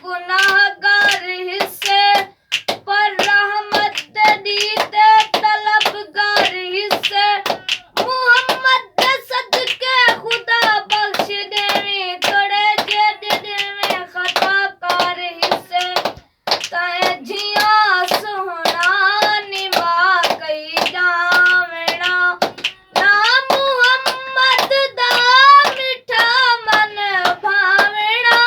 गुनाहगार हिस्से पर रहमत दी ते तलबगार हिस्से मुहम्मद दे सदके खुदा बख्श देवी तोड़े जेद में खताकार हिस्से तै जियां सोहना निभा कई जावना ना मुहम्मद दा मिठा मन भावना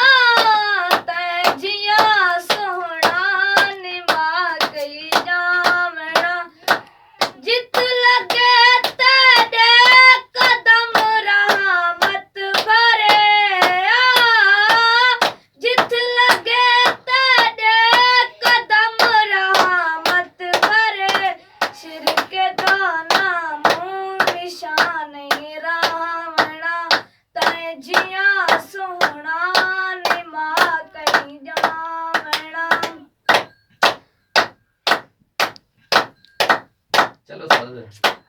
तै जियां सोहना निभा कई जावना जित लगे तेरे कदम रहमत भरे जित लगे तेरे कदम रहमत भरे शिरक दा नामो निशान रावना तै जियां सोहना निभा कई जावना। चलो सर